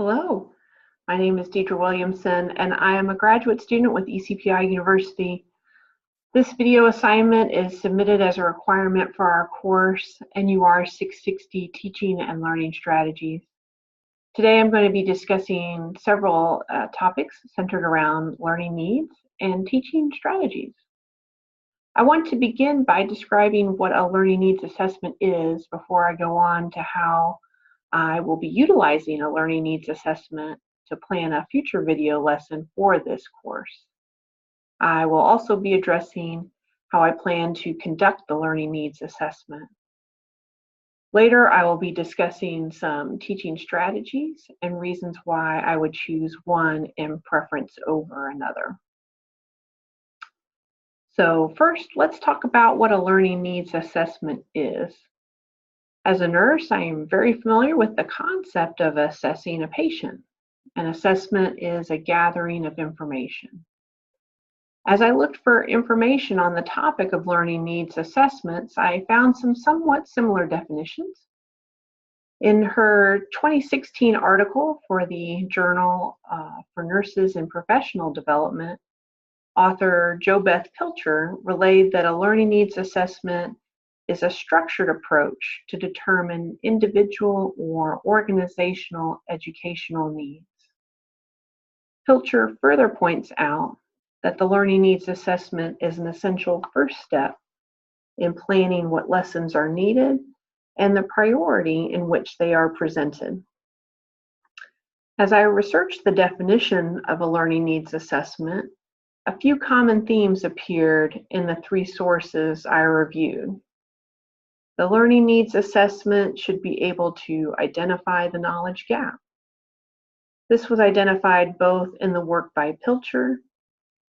Hello, my name is Deidre Williamson, and I am a graduate student with ECPI University. This video assignment is submitted as a requirement for our course, NUR 660, Teaching and Learning Strategies. Today I'm going to be discussing several topics centered around learning needs and teaching strategies. I want to begin by describing what a learning needs assessment is before I go on to how I will be utilizing a learning needs assessment to plan a future video lesson for this course. I will also be addressing how I plan to conduct the learning needs assessment. Later, I will be discussing some teaching strategies and reasons why I would choose one in preference over another. So first, let's talk about what a learning needs assessment is. As a nurse, I am very familiar with the concept of assessing a patient. An assessment is a gathering of information. As I looked for information on the topic of learning needs assessments, I found some somewhat similar definitions. In her 2016 article for the Journal for Nurses in Professional Development, author JoBeth Pilcher relayed that a learning needs assessment is a structured approach to determine individual or organizational educational needs. Pilcher further points out that the learning needs assessment is an essential first step in planning what lessons are needed and the priority in which they are presented. As I researched the definition of a learning needs assessment, a few common themes appeared in the three sources I reviewed. The learning needs assessment should be able to identify the knowledge gap. This was identified both in the work by Pilcher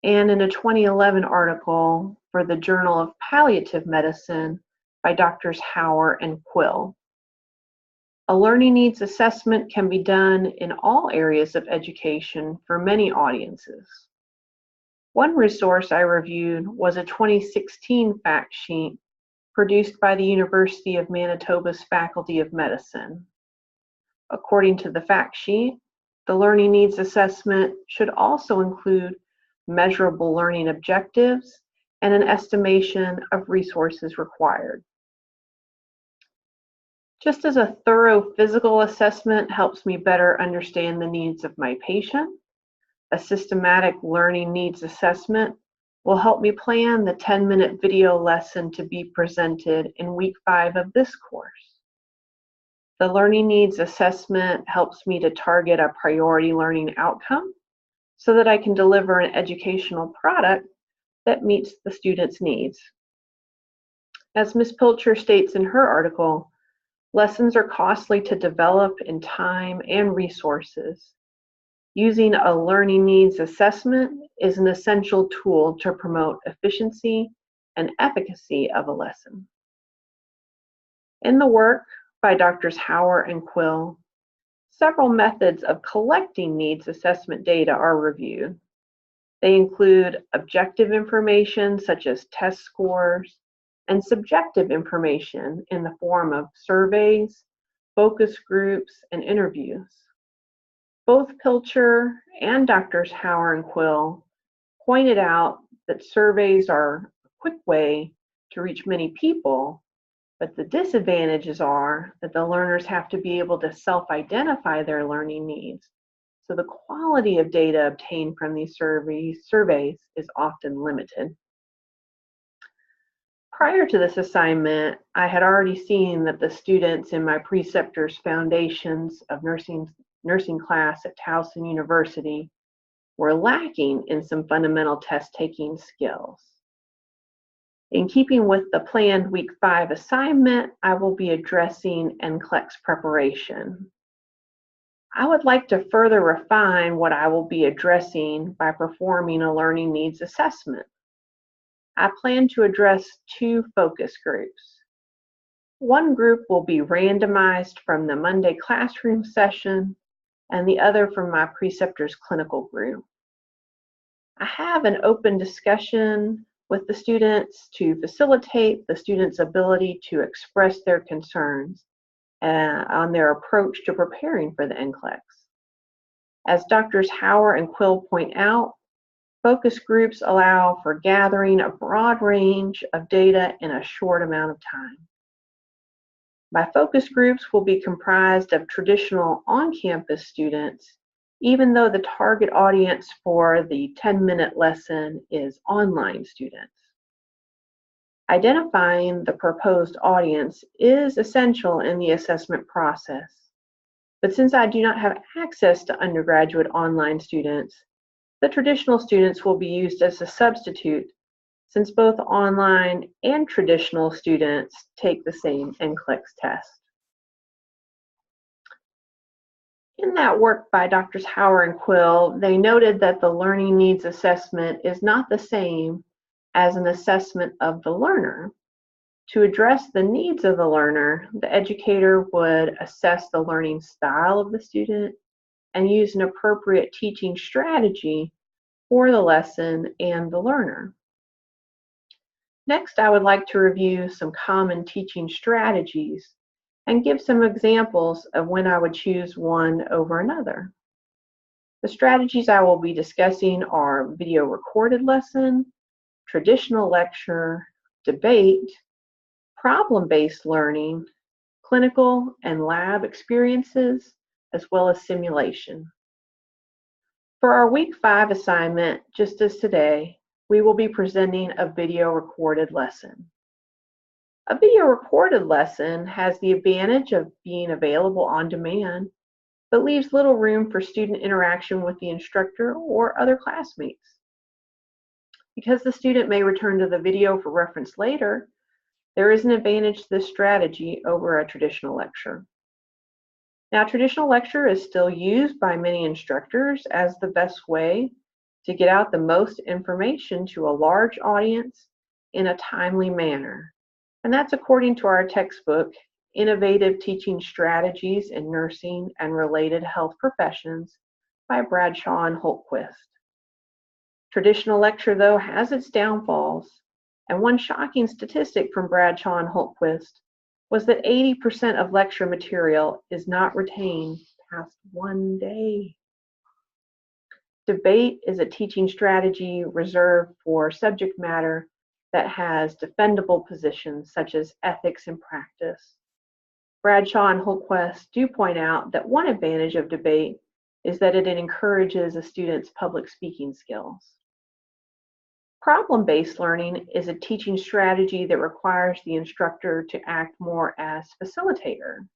and in a 2011 article for the Journal of Palliative Medicine by Drs. Hauer and Quill. A learning needs assessment can be done in all areas of education for many audiences. One resource I reviewed was a 2016 fact sheet produced by the University of Manitoba's Faculty of Medicine. According to the fact sheet, the learning needs assessment should also include measurable learning objectives and an estimation of resources required. Just as a thorough physical assessment helps me better understand the needs of my patient, a systematic learning needs assessment will help me plan the 10-minute video lesson to be presented in week 5 of this course. The learning needs assessment helps me to target a priority learning outcome so that I can deliver an educational product that meets the student's needs. As Ms. Pilcher states in her article, lessons are costly to develop in time and resources. Using a learning needs assessment is an essential tool to promote efficiency and efficacy of a lesson. In the work by Drs. Hauer and Quill, several methods of collecting needs assessment data are reviewed. They include objective information such as test scores and subjective information in the form of surveys, focus groups, and interviews. Both Pilcher and Drs. Hauer and Quill pointed out that surveys are a quick way to reach many people, but the disadvantages are that the learners have to be able to self-identify their learning needs, so the quality of data obtained from these surveys is often limited. Prior to this assignment, I had already seen that the students in my preceptor's Foundations of Nursing class at Towson University were lacking in some fundamental test-taking skills. In keeping with the planned week 5 assignment, I will be addressing NCLEX preparation. I would like to further refine what I will be addressing by performing a learning needs assessment. I plan to address 2 focus groups. One group will be randomized from the Monday classroom session, and the other from my preceptor's clinical group. I have an open discussion with the students to facilitate the students' ability to express their concerns on their approach to preparing for the NCLEX. As Drs. Hauer and Quill point out, focus groups allow for gathering a broad range of data in a short amount of time. My focus groups will be comprised of traditional on-campus students, even though the target audience for the 10-minute lesson is online students. Identifying the proposed audience is essential in the assessment process. But since I do not have access to undergraduate online students, the traditional students will be used as a substitute, since both online and traditional students take the same NCLEX test. In that work by Drs. Hauer and Quill, they noted that the learning needs assessment is not the same as an assessment of the learner. To address the needs of the learner, the educator would assess the learning style of the student and use an appropriate teaching strategy for the lesson and the learner. Next, I would like to review some common teaching strategies and give some examples of when I would choose one over another. The strategies I will be discussing are video recorded lesson, traditional lecture, debate, problem-based learning, clinical and lab experiences, as well as simulation. For our Week 5 assignment, just as today, we will be presenting a video recorded lesson. A video recorded lesson has the advantage of being available on demand, but leaves little room for student interaction with the instructor or other classmates. Because the student may return to the video for reference later, there is an advantage to this strategy over a traditional lecture. Now, traditional lecture is still used by many instructors as the best way to get out the most information to a large audience in a timely manner. And that's according to our textbook, Innovative Teaching Strategies in Nursing and Related Health Professions by Bradshaw and Holtquist. Traditional lecture, though, has its downfalls, and one shocking statistic from Bradshaw and Holtquist was that 80% of lecture material is not retained past one day. Debate is a teaching strategy reserved for subject matter that has defendable positions such as ethics and practice. Bradshaw and Holtquist do point out that one advantage of debate is that it encourages a student's public speaking skills. Problem-based learning is a teaching strategy that requires the instructor to act more as facilitator.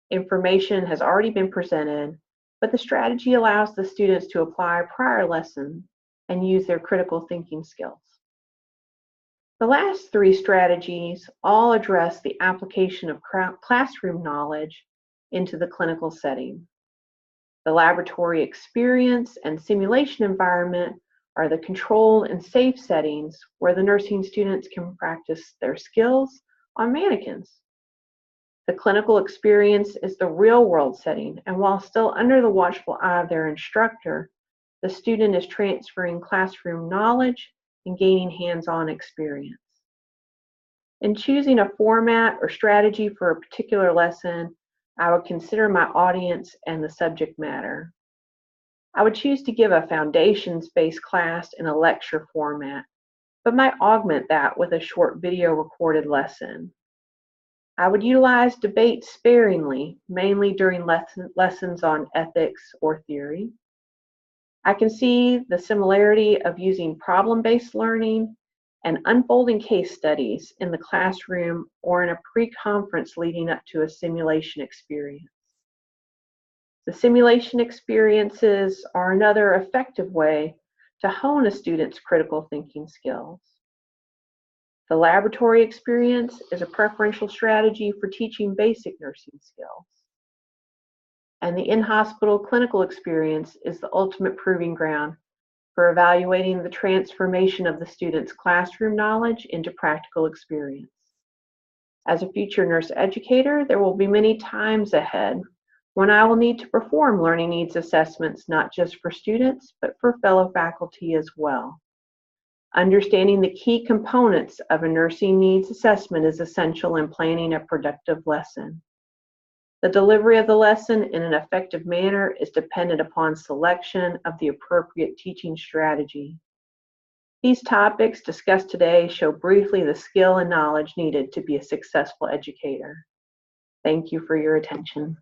Information has already been presented, but the strategy allows the students to apply a prior lesson and use their critical thinking skills. The last three strategies all address the application of classroom knowledge into the clinical setting. The laboratory experience and simulation environment are the controlled and safe settings where the nursing students can practice their skills on mannequins. The clinical experience is the real-world setting, and while still under the watchful eye of their instructor, the student is transferring classroom knowledge and gaining hands-on experience. In choosing a format or strategy for a particular lesson, I would consider my audience and the subject matter. I would choose to give a foundations-based class in a lecture format, but might augment that with a short video recorded lesson. I would utilize debate sparingly, mainly during lessons on ethics or theory. I can see the similarity of using problem-based learning and unfolding case studies in the classroom or in a pre-conference leading up to a simulation experience. The simulation experiences are another effective way to hone a student's critical thinking skills. The laboratory experience is a preferential strategy for teaching basic nursing skills. And the in-hospital clinical experience is the ultimate proving ground for evaluating the transformation of the student's classroom knowledge into practical experience. As a future nurse educator, there will be many times ahead when I will need to perform learning needs assessments, not just for students, but for fellow faculty as well. Understanding the key components of a nursing needs assessment is essential in planning a productive lesson. The delivery of the lesson in an effective manner is dependent upon selection of the appropriate teaching strategy. These topics discussed today show briefly the skill and knowledge needed to be a successful educator. Thank you for your attention.